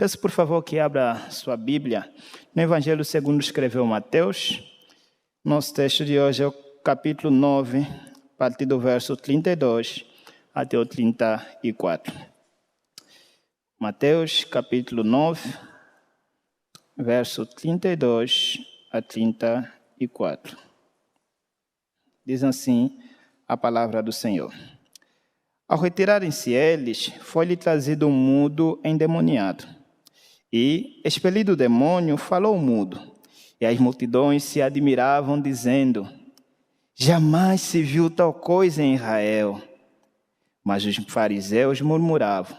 Peço, por favor, que abra sua Bíblia no Evangelho segundo escreveu Mateus. Nosso texto de hoje é o capítulo 9, a partir do verso 32 até o 34. Mateus, capítulo 9, verso 32 a 34. Diz assim a palavra do Senhor. Ao retirarem-se eles, foi-lhe trazido um mudo endemoniado. E, expelido o demônio, falou o mudo. E as multidões se admiravam, dizendo: jamais se viu tal coisa em Israel. Mas os fariseus murmuravam: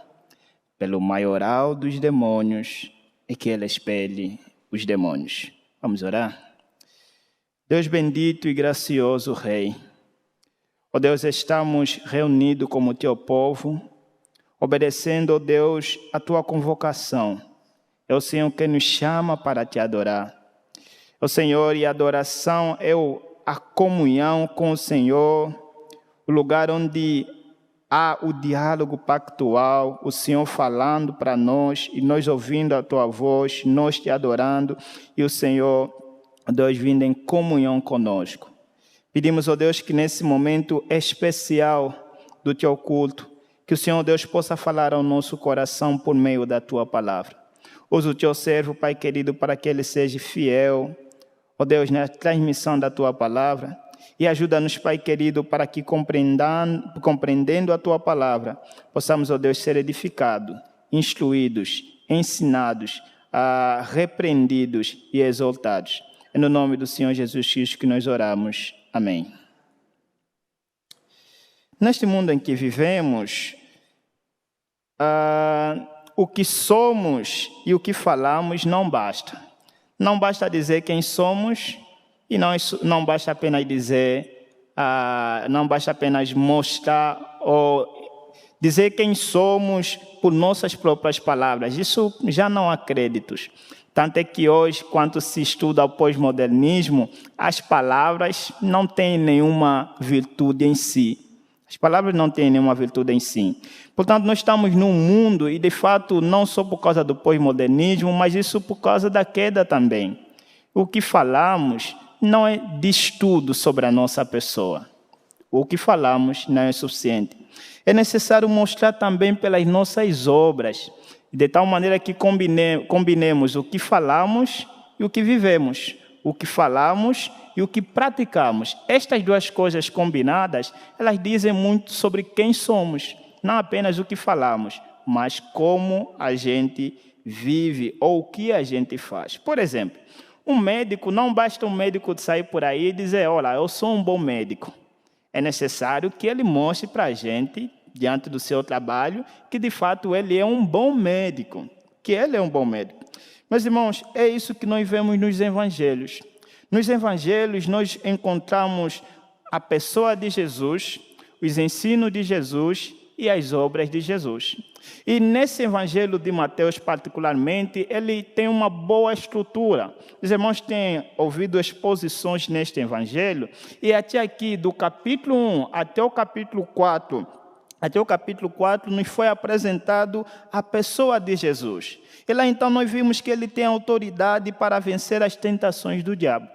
pelo maioral dos demônios é que ele expele os demônios. Vamos orar? Deus bendito e gracioso Rei, ó Deus, estamos reunidos como teu povo, obedecendo, ó Deus, a tua convocação. É o Senhor que nos chama para te adorar. O Senhor, e a adoração é a comunhão com o Senhor, o lugar onde há o diálogo pactual, o Senhor falando para nós e nós ouvindo a tua voz, nós te adorando e o Senhor, Deus, vindo em comunhão conosco. Pedimos, ó Deus, que nesse momento especial do teu culto, que o Senhor, Deus, possa falar ao nosso coração por meio da tua palavra. Usa o teu servo, Pai querido, para que ele seja fiel, ó Deus, na transmissão da tua palavra. E ajuda-nos, Pai querido, para que compreendendo a tua palavra, possamos, ó Deus, ser edificados, instruídos, ensinados, repreendidos e exaltados. É no nome do Senhor Jesus Cristo que nós oramos. Amém. Neste mundo em que vivemos, o que somos e o que falamos não basta. Não basta dizer quem somos e não basta apenas dizer, não basta apenas mostrar ou dizer quem somos por nossas próprias palavras. Isso já não há créditos. Tanto é que hoje, quando se estuda o pós-modernismo, as palavras não têm nenhuma virtude em si. As palavras não têm nenhuma virtude em si. Portanto, nós estamos num mundo, e de fato, não só por causa do pós-modernismo, mas isso por causa da queda também. O que falamos não diz tudo sobre a nossa pessoa. O que falamos não é suficiente. É necessário mostrar também pelas nossas obras, de tal maneira que combinemos o que falamos e o que vivemos. O que falamos e o que praticamos. Estas duas coisas combinadas, elas dizem muito sobre quem somos. Não apenas o que falamos, mas como a gente vive ou o que a gente faz. Por exemplo, um médico, não basta um médico sair por aí e dizer: olha, eu sou um bom médico. É necessário que ele mostre para a gente, diante do seu trabalho, que de fato ele é um bom médico. Que ele é um bom médico. Meus irmãos, é isso que nós vemos nos evangelhos. Nos evangelhos nós encontramos a pessoa de Jesus, os ensinos de Jesus e as obras de Jesus. E nesse evangelho de Mateus particularmente, ele tem uma boa estrutura. Os irmãos têm ouvido exposições neste evangelho, e até aqui, do capítulo 1 até o capítulo 4, nos foi apresentado a pessoa de Jesus. E lá então nós vimos que ele tem autoridade para vencer as tentações do diabo.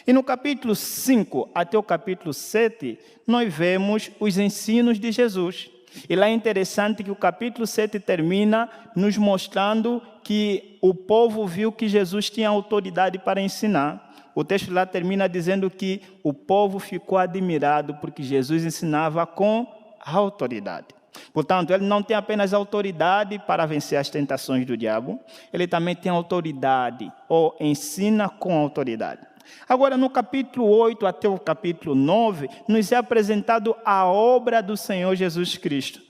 E no capítulo 5 até o capítulo 7, nós vemos os ensinos de Jesus. E lá é interessante que o capítulo 7 termina nos mostrando que o povo viu que Jesus tinha autoridade para ensinar. O texto lá termina dizendo que o povo ficou admirado porque Jesus ensinava com autoridade. Portanto, ele não tem apenas autoridade para vencer as tentações do diabo, ele também tem autoridade, ou ensina com autoridade. Agora, no capítulo 8 até o capítulo 9, nos é apresentado a obra do Senhor Jesus Cristo.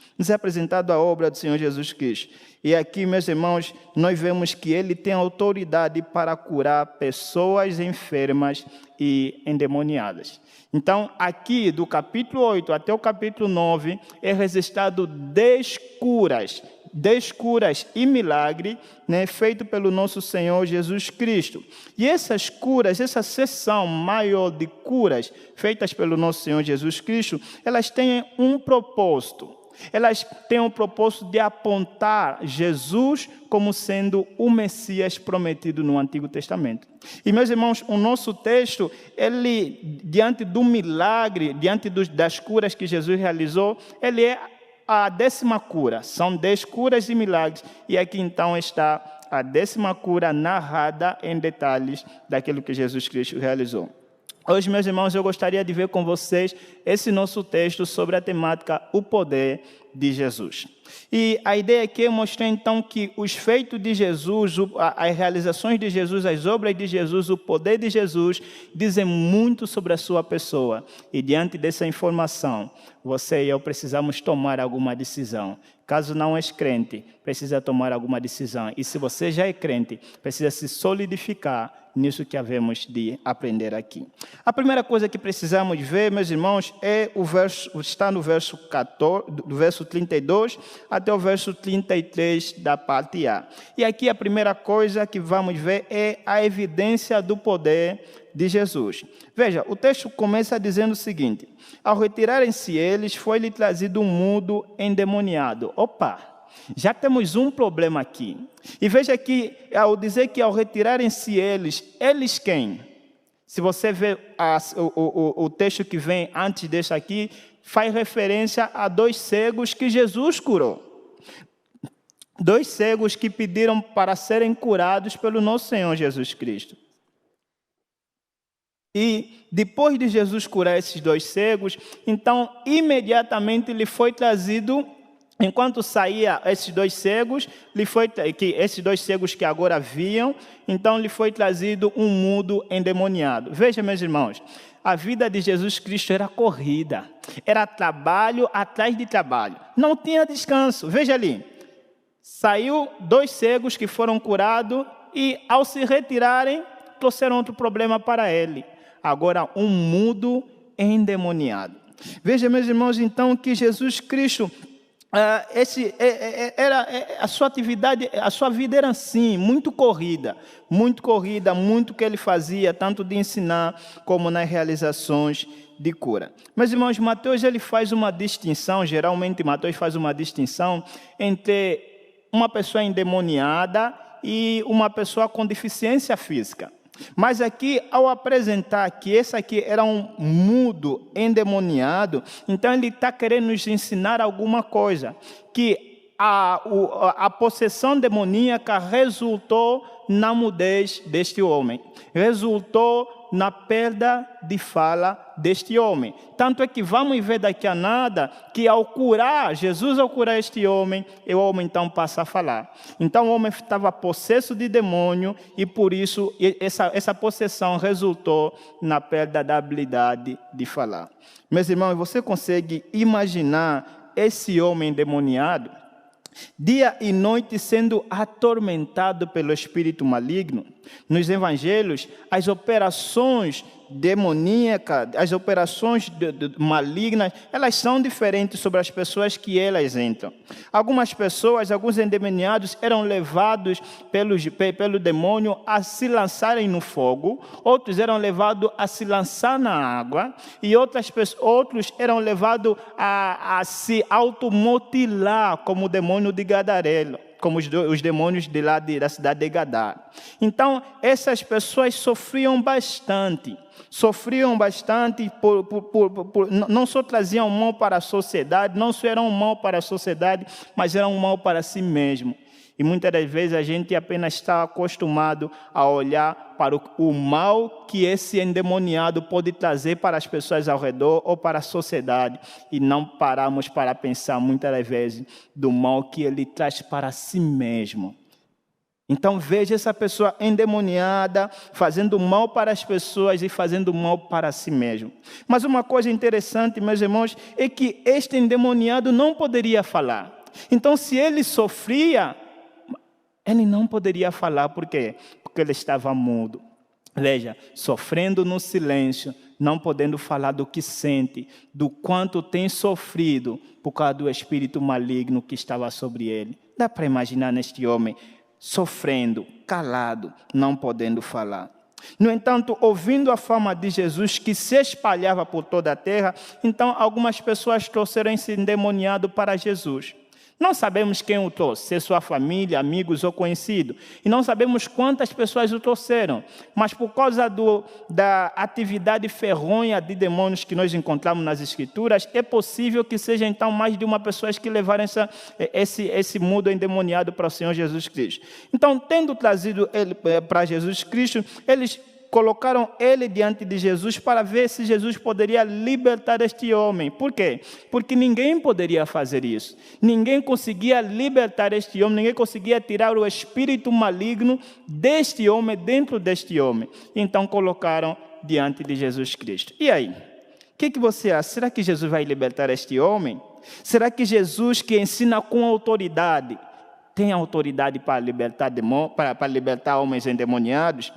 E aqui, meus irmãos, nós vemos que ele tem autoridade para curar pessoas enfermas e endemoniadas. Então, aqui do capítulo 8 até o capítulo 9, é registrado 10 curas e milagre, feito pelo nosso Senhor Jesus Cristo. E essas curas, essa seção maior de curas feitas pelo nosso Senhor Jesus Cristo, elas têm um propósito. elas têm o propósito de apontar Jesus como sendo o Messias prometido no Antigo Testamento. E, meus irmãos, o nosso texto, ele, diante do milagre, diante das curas que Jesus realizou, ele é a 10ª cura. São 10 curas e milagres. E aqui, então, está a 10ª cura narrada em detalhes daquilo que Jesus Cristo realizou. Hoje, meus irmãos, eu gostaria de ver com vocês esse nosso texto sobre a temática o poder de Jesus. E a ideia aqui é mostrar, então, que os feitos de Jesus, as realizações de Jesus, as obras de Jesus, o poder de Jesus, dizem muito sobre a sua pessoa. E diante dessa informação, você e eu precisamos tomar alguma decisão. Caso não és crente, precisa tomar alguma decisão. E se você já é crente, precisa se solidificar nisso que havemos de aprender aqui. A primeira coisa que precisamos ver, meus irmãos, está no verso 14, do verso 32 até o verso 33 da parte A. E aqui a primeira coisa que vamos ver é a evidência do poder de Jesus. Veja, o texto começa dizendo o seguinte: ao retirarem-se eles, foi-lhe trazido um mudo endemoniado. Opa! Já temos um problema aqui. E veja que, ao dizer que ao retirarem-se eles quem? Se você vê o texto que vem antes desse aqui, faz referência a 2 cegos que Jesus curou. 2 cegos que pediram para serem curados pelo nosso Senhor Jesus Cristo. E depois de Jesus curar esses 2 cegos, então imediatamente lhe foi trazido, enquanto saía esses 2 cegos, esses 2 cegos que agora viam, então lhe foi trazido um mudo endemoniado. Veja, meus irmãos, a vida de Jesus Cristo era corrida, era trabalho atrás de trabalho, não tinha descanso. Veja ali, saiu 2 cegos que foram curados e, ao se retirarem, trouxeram outro problema para ele. Agora, um mudo endemoniado. Veja, meus irmãos, então, que Jesus Cristo, a sua atividade, a sua vida era assim, muito corrida, muito que ele fazia, tanto de ensinar como nas realizações de cura. Meus irmãos, Mateus ele faz uma distinção, geralmente Mateus faz uma distinção entre uma pessoa endemoniada e uma pessoa com deficiência física. Mas aqui, ao apresentar que esse aqui era um mudo endemoniado, então ele está querendo nos ensinar alguma coisa, que a possessão demoníaca resultou na mudez deste homem, resultou na perda de fala deste homem. Tanto é que vamos ver daqui a nada que Jesus ao curar este homem, o homem então passa a falar. Então o homem estava possesso de demônio e por isso essa possessão resultou na perda da habilidade de falar. Meus irmãos, você consegue imaginar esse homem endemoniado dia e noite sendo atormentado pelo espírito maligno? Nos evangelhos, as operações demoníacas, as operações malignas, elas são diferentes sobre as pessoas que elas entram. Algumas pessoas, alguns endemoniados eram levados pelo demônio a se lançarem no fogo, outros eram levados a se lançar na água e outros eram levados a se automutilar como o demônio de Gadareno, como os demônios da cidade de Gadara. Então, essas pessoas sofriam bastante, não só traziam mal para a sociedade, não só eram mal para a sociedade, mas eram mal para si mesmo. E muitas das vezes a gente apenas está acostumado a olhar para o mal que esse endemoniado pode trazer para as pessoas ao redor ou para a sociedade. E não paramos para pensar muitas das vezes do mal que ele traz para si mesmo. Então veja essa pessoa endemoniada, fazendo mal para as pessoas e fazendo mal para si mesmo. Mas uma coisa interessante, meus irmãos, é que este endemoniado não poderia falar. Então se ele sofria, ele não poderia falar. Por quê? Porque ele estava mudo. Veja, sofrendo no silêncio, não podendo falar do que sente, do quanto tem sofrido por causa do espírito maligno que estava sobre ele. Dá para imaginar neste homem sofrendo, calado, não podendo falar. No entanto, ouvindo a fama de Jesus que se espalhava por toda a terra, então algumas pessoas trouxeram esse endemoniado para Jesus. Não sabemos quem o trouxe, se é sua família, amigos ou conhecido. E não sabemos quantas pessoas o trouxeram. Mas por causa da atividade ferronha de demônios que nós encontramos nas Escrituras, é possível que seja então mais de uma pessoa que levaram esse mudo endemoniado para o Senhor Jesus Cristo. Então, tendo trazido ele para Jesus Cristo, eles colocaram ele diante de Jesus para ver se Jesus poderia libertar este homem. Por quê? Porque ninguém poderia fazer isso. Ninguém conseguia libertar este homem, ninguém conseguia tirar o espírito maligno deste homem, dentro deste homem. Então colocaram diante de Jesus Cristo. E aí? O que você acha? Será que Jesus vai libertar este homem? Será que Jesus, que ensina com autoridade, tem autoridade para libertar homens endemoniados?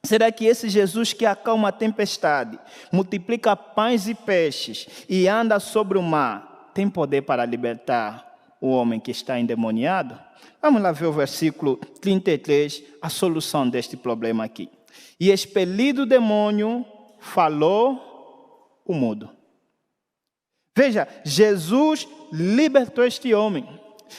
Será que esse Jesus que acalma a tempestade, multiplica pães e peixes e anda sobre o mar, tem poder para libertar o homem que está endemoniado? Vamos lá ver o versículo 33, a solução deste problema aqui. E expelido o demônio, falou o mudo. Veja, Jesus libertou este homem.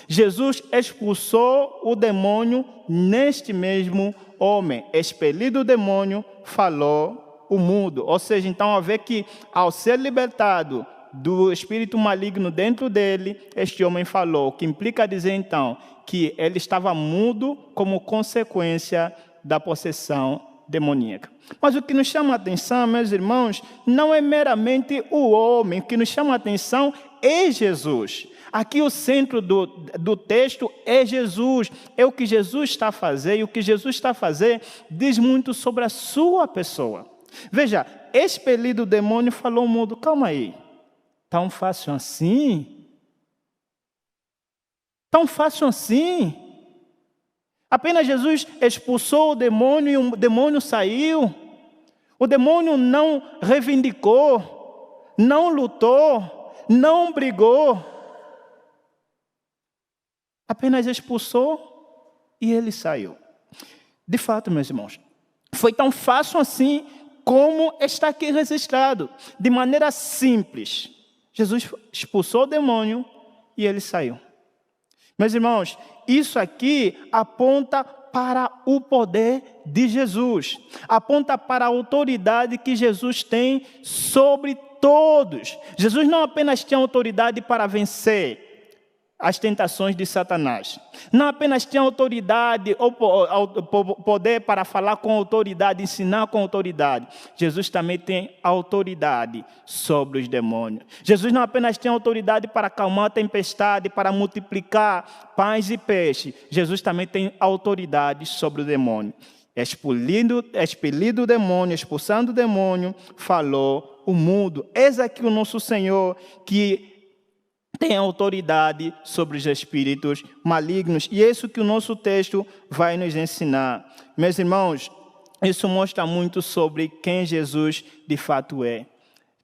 Jesus expulsou o demônio neste mesmo homem. Expelido o demônio, falou o mudo. Ou seja, então, ao ver que, ao ser libertado do espírito maligno dentro dele, este homem falou, o que implica dizer, então, que ele estava mudo como consequência da possessão demoníaca. Mas o que nos chama a atenção, meus irmãos, não é meramente o homem. O que nos chama a atenção é Jesus. Aqui o centro do texto é Jesus, é o que Jesus está a fazer, e o que Jesus está a fazer diz muito sobre a sua pessoa. Veja, expelido o demônio, falou o mudo. Calma aí, tão fácil assim? Tão fácil assim? Apenas Jesus expulsou o demônio e o demônio saiu. O demônio não reivindicou, não lutou, não brigou. Apenas expulsou e ele saiu. De fato, meus irmãos, foi tão fácil assim como está aqui registrado. De maneira simples, Jesus expulsou o demônio e ele saiu. Meus irmãos, isso aqui aponta para o poder de Jesus. Aponta para a autoridade que Jesus tem sobre todos. Jesus não apenas tinha autoridade para vencer as tentações de Satanás. Não apenas tinha autoridade ou poder para falar com autoridade, ensinar com autoridade. Jesus também tem autoridade sobre os demônios. Jesus não apenas tem autoridade para acalmar a tempestade, para multiplicar pães e peixes. Jesus também tem autoridade sobre o demônio. Expelido o demônio, expulsando o demônio, falou o mudo. Eis aqui o nosso Senhor que tem autoridade sobre os espíritos malignos. E é isso que o nosso texto vai nos ensinar. Meus irmãos, isso mostra muito sobre quem Jesus de fato é.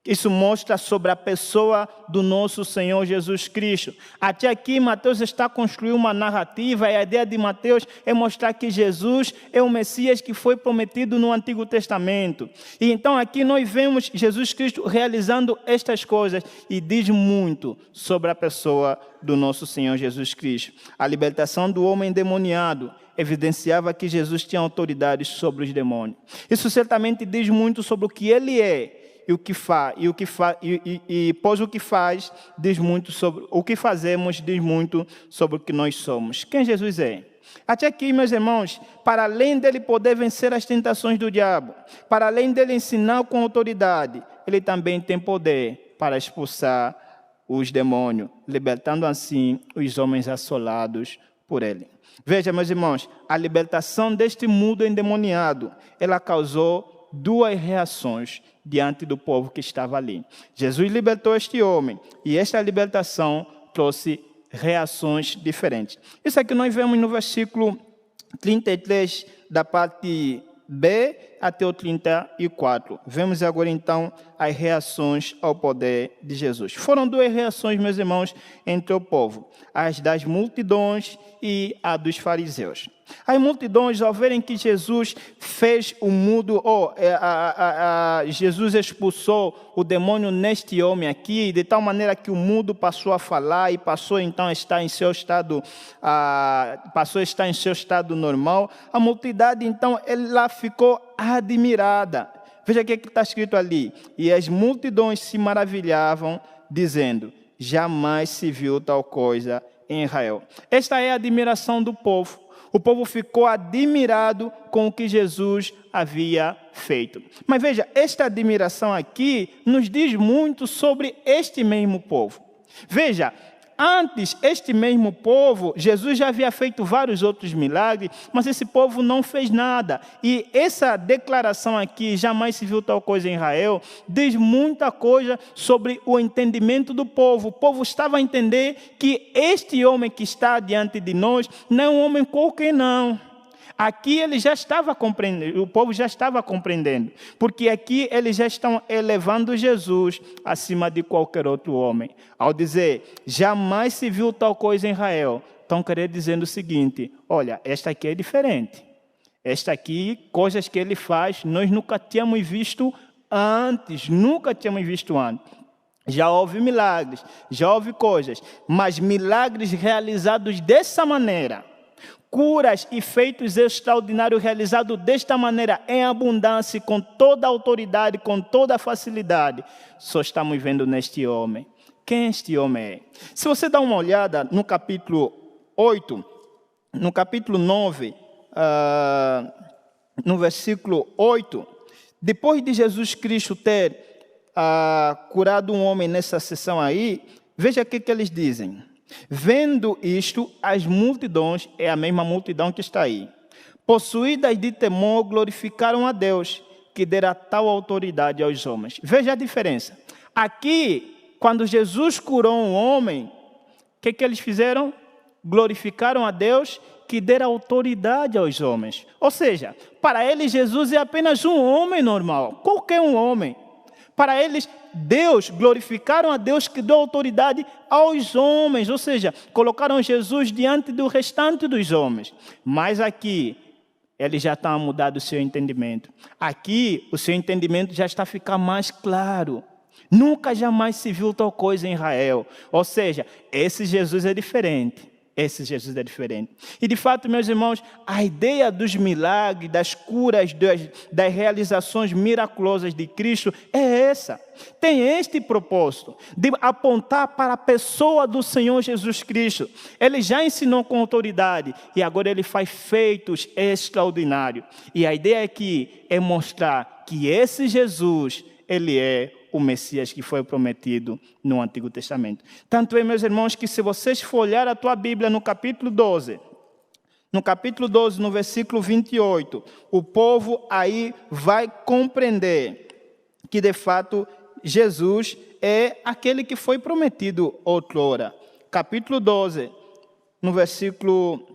Isso mostra sobre a pessoa do nosso Senhor Jesus Cristo. Até aqui, Mateus está construindo uma narrativa, e a ideia de Mateus é mostrar que Jesus é o Messias que foi prometido no Antigo Testamento. E então aqui nós vemos Jesus Cristo realizando estas coisas, e diz muito sobre a pessoa do nosso Senhor Jesus Cristo. A libertação do homem endemoniado evidenciava que Jesus tinha autoridade sobre os demônios. Isso certamente diz muito sobre o que ele é, pois o que faz diz muito sobre o que fazemos, diz muito sobre o que nós somos. Quem Jesus é? Até aqui, meus irmãos, para além dele poder vencer as tentações do diabo, para além dele ensinar com autoridade, ele também tem poder para expulsar os demônios, libertando assim os homens assolados por ele. Veja, meus irmãos, a libertação deste mundo endemoniado, ela causou duas reações diante do povo que estava ali. Jesus libertou este homem e esta libertação trouxe reações diferentes. Isso aqui nós vemos no versículo 33, da parte B até o 34. Vemos agora então as reações ao poder de Jesus. Foram duas reações, meus irmãos, entre o povo: as das multidões e a dos fariseus. As multidões, ao verem que Jesus fez o mudo, Jesus expulsou o demônio neste homem aqui, de tal maneira que o mudo passou a falar e passou então a estar em seu estado, normal. A multidão então ela ficou admirada. Veja o que está escrito ali. E as multidões se maravilhavam, dizendo: jamais se viu tal coisa em Israel. Esta é a admiração do povo. O povo ficou admirado com o que Jesus havia feito. Mas veja, esta admiração aqui nos diz muito sobre este mesmo povo. Veja, antes, este mesmo povo, Jesus já havia feito vários outros milagres, mas esse povo não fez nada. E essa declaração aqui, jamais se viu tal coisa em Israel, diz muita coisa sobre o entendimento do povo. O povo estava a entender que este homem que está diante de nós não é um homem qualquer, não. Aqui ele já estava compreendendo, o povo já estava compreendendo, porque aqui eles já estão elevando Jesus acima de qualquer outro homem. Ao dizer, jamais se viu tal coisa em Israel, estão querendo dizer o seguinte: olha, esta aqui é diferente. Esta aqui, coisas que ele faz, nós nunca tínhamos visto antes, Já houve milagres, já houve coisas, mas milagres realizados dessa maneira, curas e feitos extraordinários realizados desta maneira, em abundância, com toda a autoridade, com toda a facilidade, só estamos vendo neste homem. Quem este homem é? Se você dá uma olhada no capítulo 8, no capítulo 9, no versículo 8, depois de Jesus Cristo ter curado um homem nessa sessão aí, veja o que eles dizem. Vendo isto, as multidões, é a mesma multidão que está aí, possuídas de temor, glorificaram a Deus, que dera tal autoridade aos homens. Veja a diferença. Aqui, quando Jesus curou um homem, o que eles fizeram? Glorificaram a Deus, que dera autoridade aos homens. Ou seja, para eles Jesus é apenas um homem normal, qualquer um homem. Para eles, Deus, glorificaram a Deus que deu autoridade aos homens, ou seja, colocaram Jesus diante do restante dos homens. Mas aqui, eles já estão a mudar o seu entendimento. Aqui, o seu entendimento já está a ficar mais claro. Nunca jamais se viu tal coisa em Israel. Ou seja, esse Jesus é diferente. Esse Jesus é diferente. E de fato, meus irmãos, a ideia dos milagres, das curas, das realizações miraculosas de Cristo é essa. Tem este propósito de apontar para a pessoa do Senhor Jesus Cristo. Ele já ensinou com autoridade e agora ele faz feitos extraordinários. E a ideia aqui é mostrar que esse Jesus, ele é o Messias que foi prometido no Antigo Testamento. Tanto é, meus irmãos, que se vocês for olhar a tua Bíblia no capítulo 12, no versículo 28, o povo aí vai compreender que, de fato, Jesus é aquele que foi prometido outrora. Capítulo 12, no versículo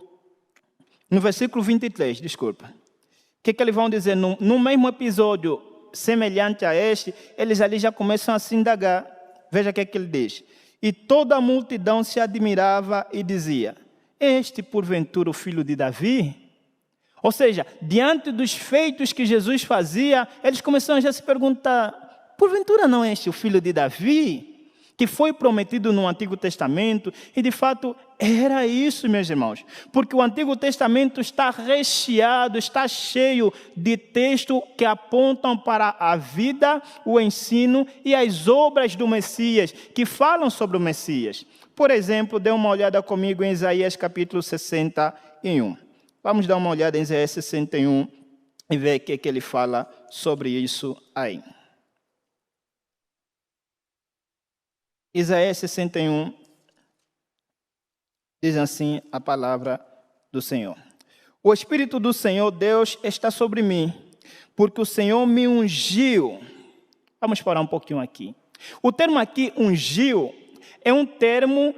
23, desculpa. O que eles vão dizer? No mesmo episódio semelhante a este, eles ali já começam a se indagar. Veja o que ele diz. E toda a multidão se admirava e dizia: este porventura o filho de Davi? Ou seja, diante dos feitos que Jesus fazia, eles começaram já a se perguntar: porventura não é este o filho de Davi? Que foi prometido no Antigo Testamento, e de fato era isso, meus irmãos, porque o Antigo Testamento está recheado, está cheio de textos que apontam para a vida, o ensino e as obras do Messias, que falam sobre o Messias. Por exemplo, dê uma olhada comigo em Isaías capítulo 61. Vamos dar uma olhada em Isaías 61 e ver o que ele fala sobre isso aí. Isaías 61, diz assim a palavra do Senhor. O Espírito do Senhor Deus está sobre mim, porque o Senhor me ungiu. Vamos parar um pouquinho aqui. O termo aqui, ungiu, é um termo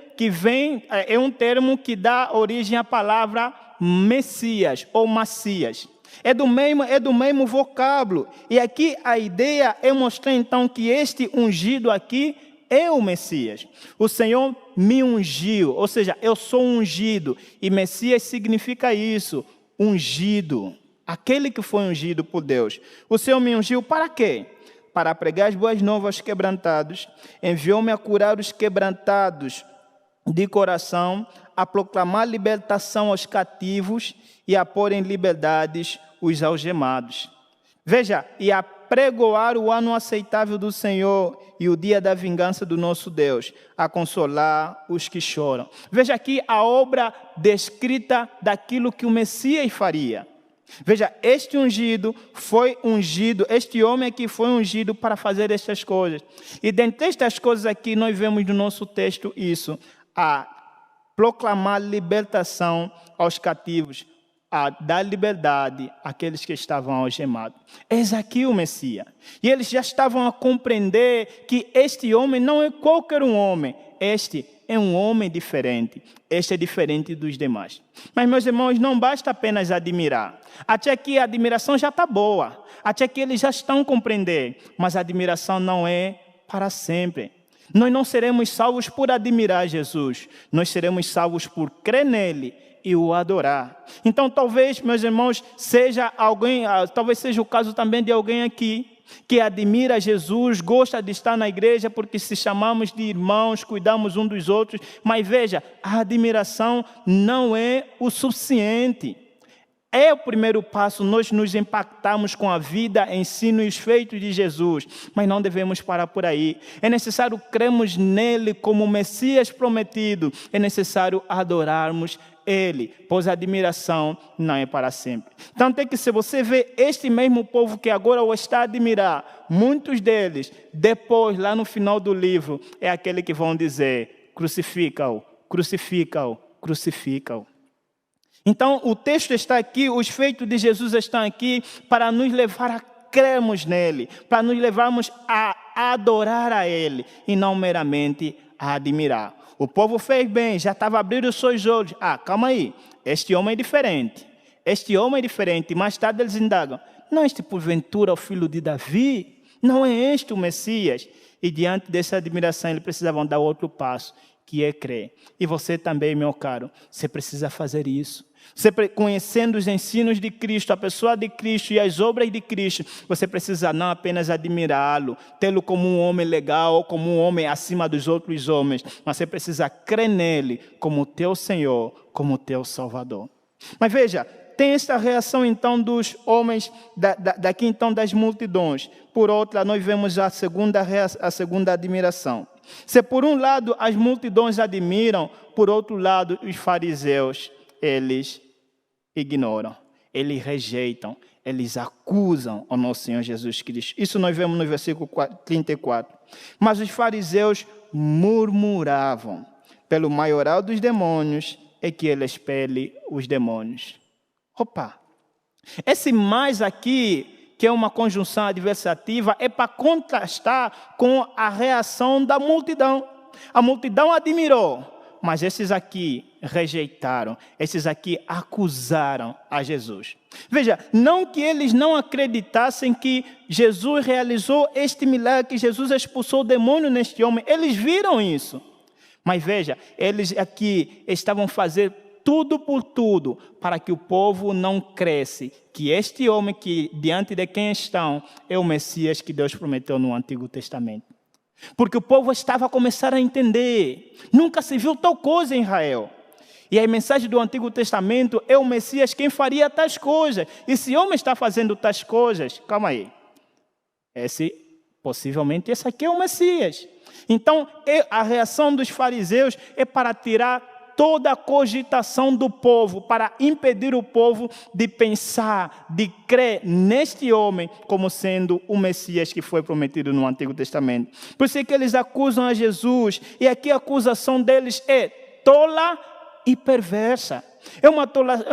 que dá origem à palavra Messias ou Macias. É do mesmo vocábulo. E aqui a ideia é mostrar então que este ungido aqui é o Messias. O Senhor me ungiu, ou seja, eu sou ungido. E Messias significa isso, ungido, aquele que foi ungido por Deus. O Senhor me ungiu para quê? Para pregar as boas novas aos quebrantados, enviou-me a curar os quebrantados de coração, a proclamar libertação aos cativos e a pôr em liberdades os algemados. Veja, e a pregoar o ano aceitável do Senhor e o dia da vingança do nosso Deus, a consolar os que choram. Veja aqui a obra descrita daquilo que o Messias faria. Veja, este ungido foi ungido, este homem aqui foi ungido para fazer estas coisas. E dentre estas coisas aqui, nós vemos no nosso texto isso, a proclamar libertação aos cativos, a dar liberdade àqueles que estavam algemados. Eis aqui o Messias. E eles já estavam a compreender que este homem não é qualquer um homem, este é um homem diferente. Este é diferente dos demais. Mas, meus irmãos, não basta apenas admirar. Até aqui a admiração já está boa. Até aqui eles já estão compreendendo. Mas a admiração não é para sempre. Nós não seremos salvos por admirar Jesus. Nós seremos salvos por crer nele e o adorar. Então, talvez, meus irmãos, seja alguém, talvez seja o caso também de alguém aqui que admira Jesus, gosta de estar na igreja porque se chamamos de irmãos, cuidamos uns dos outros, mas veja, a admiração não é o suficiente. É o primeiro passo, nós nos impactamos com a vida, ensino e os feitos de Jesus, mas não devemos parar por aí. É necessário crermos nele como o Messias prometido, é necessário adorarmos ele, pois a admiração não é para sempre. Então tem que ser, você vê este mesmo povo que agora o está a admirar, muitos deles, depois, lá no final do livro, é aquele que vão dizer, crucifica-o, crucifica-o, crucifica-o. Então o texto está aqui, os feitos de Jesus estão aqui para nos levar a crermos nele, para nos levarmos a adorar a ele e não meramente a admirar. O povo fez bem, já estava abrindo os seus olhos. Calma aí, este homem é diferente. Este homem é diferente. Mais tarde eles indagam, não é este porventura o filho de Davi? Não é este o Messias? E diante dessa admiração eles precisavam dar outro passo, que é crer. E você também, meu caro, você precisa fazer isso. Você, conhecendo os ensinos de Cristo, a pessoa de Cristo e as obras de Cristo, você precisa não apenas admirá-lo, tê-lo como um homem legal, como um homem acima dos outros homens, mas você precisa crer nele como teu Senhor, como teu Salvador. Mas veja, tem esta reação então dos homens, daqui então das multidões. Por outra, nós vemos a segunda admiração. Se por um lado as multidões admiram, por outro lado os fariseus, eles ignoram, eles rejeitam, eles acusam o nosso Senhor Jesus Cristo. Isso nós vemos no versículo 34. Mas os fariseus murmuravam pelo maioral dos demônios e que ele expele os demônios. Opa! Esse mais aqui, que é uma conjunção adversativa, é para contrastar com a reação da multidão. A multidão admirou, mas esses aqui rejeitaram, esses aqui acusaram a Jesus. Veja, não que eles não acreditassem que Jesus realizou este milagre, que Jesus expulsou o demônio neste homem, eles viram isso. Mas veja, eles aqui estavam fazendo tudo por tudo para que o povo não cresce, que este homem que diante de quem estão é o Messias que Deus prometeu no Antigo Testamento. Porque o povo estava a começar a entender. Nunca se viu tal coisa em Israel. E a mensagem do Antigo Testamento é o Messias quem faria tais coisas. E se o homem está fazendo tais coisas, calma aí. Possivelmente esse aqui é o Messias. Então, a reação dos fariseus é para tirar toda a cogitação do povo, para impedir o povo de pensar, de crer neste homem como sendo o Messias que foi prometido no Antigo Testamento. Por isso é que eles acusam a Jesus, e aqui a acusação deles é tola e perversa. É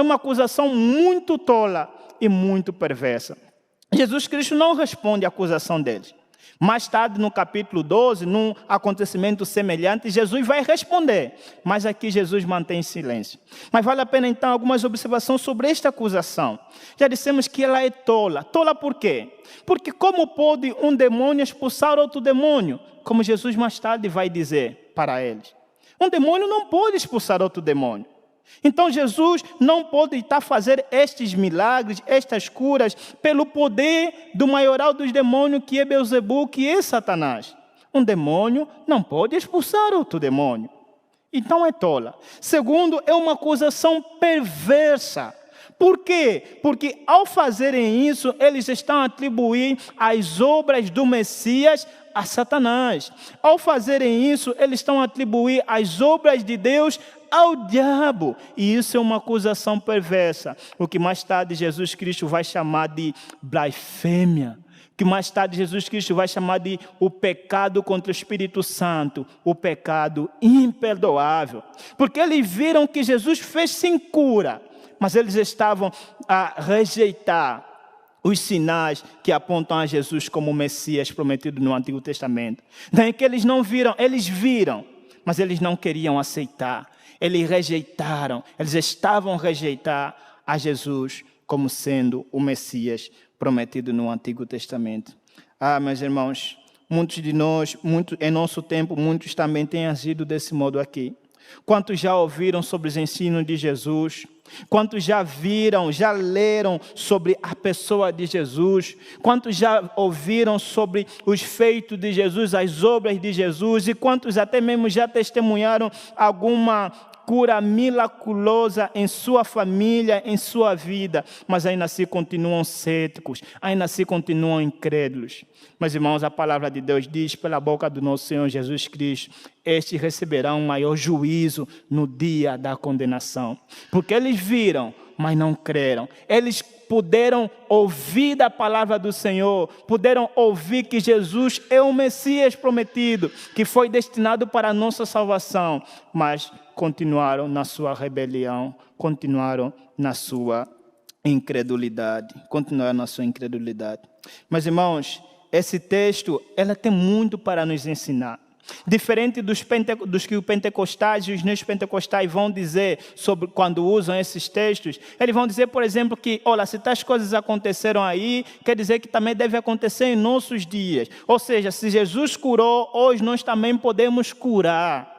uma acusação muito tola e muito perversa. Jesus Cristo não responde à acusação deles. Mais tarde, no capítulo 12, num acontecimento semelhante, Jesus vai responder. Mas aqui Jesus mantém silêncio. Mas vale a pena, então, algumas observações sobre esta acusação. Já dissemos que ela é tola. Tola por quê? Porque como pode um demônio expulsar outro demônio? Como Jesus mais tarde vai dizer para eles. Um demônio não pode expulsar outro demônio. Então Jesus não pode estar fazendo estes milagres, estas curas, pelo poder do maioral dos demônios, que é Beelzebul, que é Satanás. Um demônio não pode expulsar outro demônio. Então é tola. Segundo, é uma acusação perversa. Por quê? Porque ao fazerem isso, eles estão a atribuir as obras do Messias a Satanás. Ao fazerem isso, eles estão a atribuir as obras de Deus ao diabo. E isso é uma acusação perversa. O que mais tarde Jesus Cristo vai chamar de blasfêmia. Que mais tarde Jesus Cristo vai chamar de o pecado contra o Espírito Santo, o pecado imperdoável. Porque eles viram que Jesus fez sim cura, mas eles estavam a rejeitar os sinais que apontam a Jesus como o Messias prometido no Antigo Testamento. Daí que eles não viram, eles viram, mas eles não queriam aceitar. Eles rejeitaram, eles estavam a rejeitar a Jesus como sendo o Messias prometido no Antigo Testamento. Meus irmãos, muitos de nós, em nosso tempo, muitos também têm agido desse modo aqui. Quantos já ouviram sobre os ensinos de Jesus? Quantos já viram, já leram sobre a pessoa de Jesus? Quantos já ouviram sobre os feitos de Jesus, as obras de Jesus? E quantos até mesmo já testemunharam alguma cura miraculosa em sua família, em sua vida, mas ainda assim continuam céticos, ainda assim continuam incrédulos. Meus irmãos, a palavra de Deus diz pela boca do nosso Senhor Jesus Cristo: estes receberão um maior juízo no dia da condenação. Porque eles viram, mas não creram. Eles puderam ouvir da palavra do Senhor, puderam ouvir que Jesus é o Messias prometido, que foi destinado para a nossa salvação, mas continuaram na sua rebelião, continuaram na sua incredulidade. Meus irmãos, esse texto, ela tem muito para nos ensinar. Diferente dos que os pentecostais e os neopentecostais vão dizer sobre quando usam esses textos, eles vão dizer, por exemplo, que, olha, se tais coisas aconteceram aí, quer dizer que também deve acontecer em nossos dias. Ou seja, se Jesus curou, hoje nós também podemos curar.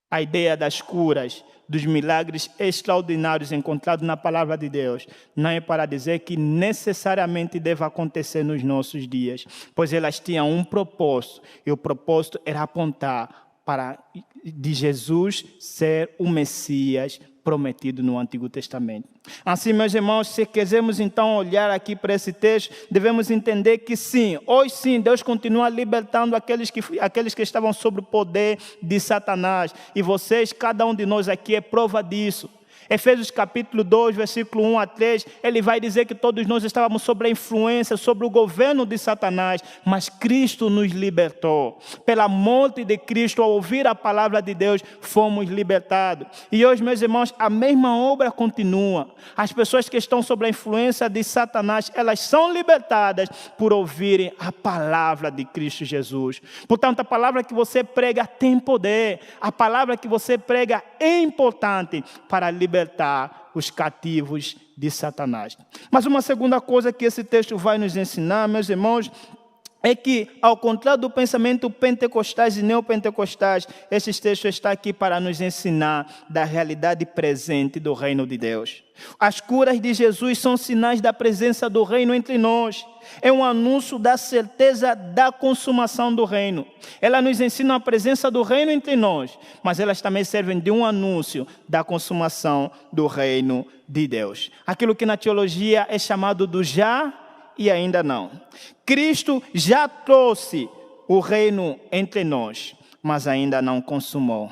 A ideia das curas, dos milagres extraordinários encontrados na palavra de Deus, não é para dizer que necessariamente deve acontecer nos nossos dias, pois elas tinham um propósito, e o propósito era apontar para de Jesus ser o Messias prometido no Antigo Testamento. Assim, meus irmãos, se quisermos então olhar aqui para esse texto, devemos entender que sim, hoje sim, Deus continua libertando aqueles que estavam sob o poder de Satanás. E vocês, cada um de nós aqui é prova disso. Efésios capítulo 2, versículo 1 a 3, ele vai dizer que todos nós estávamos sob a influência, sobre o governo de Satanás, mas Cristo nos libertou. Pela morte de Cristo, ao ouvir a palavra de Deus, fomos libertados. E hoje, meus irmãos, a mesma obra continua. As pessoas que estão sob a influência de Satanás, elas são libertadas por ouvirem a palavra de Cristo Jesus. Portanto, a palavra que você prega tem poder. A palavra que você prega é importante para libertar os cativos de Satanás. Mas uma segunda coisa que esse texto vai nos ensinar, meus irmãos, é que, ao contrário do pensamento pentecostais e neopentecostais, esse texto está aqui para nos ensinar da realidade presente do reino de Deus. As curas de Jesus são sinais da presença do reino entre nós. É um anúncio da certeza da consumação do reino. Ela nos ensina a presença do reino entre nós, mas elas também servem de um anúncio da consumação do reino de Deus. Aquilo que na teologia é chamado do já e ainda não. Cristo já trouxe o reino entre nós, mas ainda não consumou.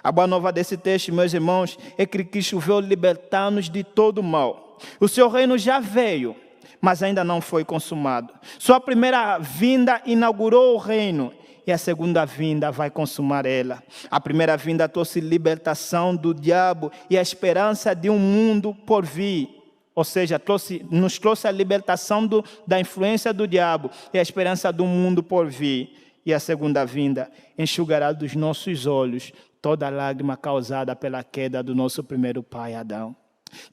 A boa nova desse texto, meus irmãos, é que Cristo veio libertar-nos de todo o mal. O seu reino já veio, mas ainda não foi consumado. Sua primeira vinda inaugurou o reino, e a segunda vinda vai consumar ela. A primeira vinda trouxe libertação do diabo e a esperança de um mundo por vir. Ou seja, nos trouxe a libertação da influência do diabo e a esperança do mundo por vir. E a segunda vinda enxugará dos nossos olhos toda lágrima causada pela queda do nosso primeiro pai, Adão.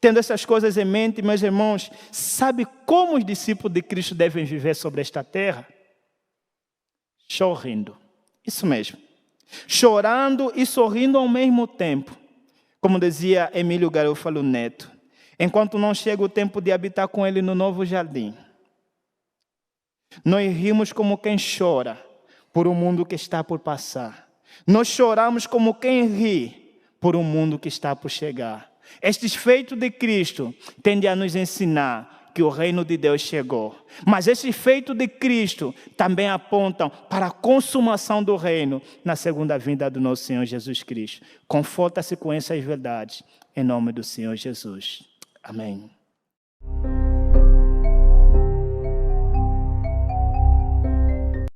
Tendo essas coisas em mente, meus irmãos, sabe como os discípulos de Cristo devem viver sobre esta terra? Sorrindo. Isso mesmo. chorando e sorrindo ao mesmo tempo. Como dizia Emílio Garofalo Neto, enquanto não chega o tempo de habitar com ele no novo jardim, nós rimos como quem chora por um mundo que está por passar. Nós choramos como quem ri por um mundo que está por chegar. Estes feitos de Cristo tendem a nos ensinar que o reino de Deus chegou. Mas estes feitos de Cristo também apontam para a consumação do reino na segunda vinda do nosso Senhor Jesus Cristo. Conforta-se com essas verdades, em nome do Senhor Jesus. Amém.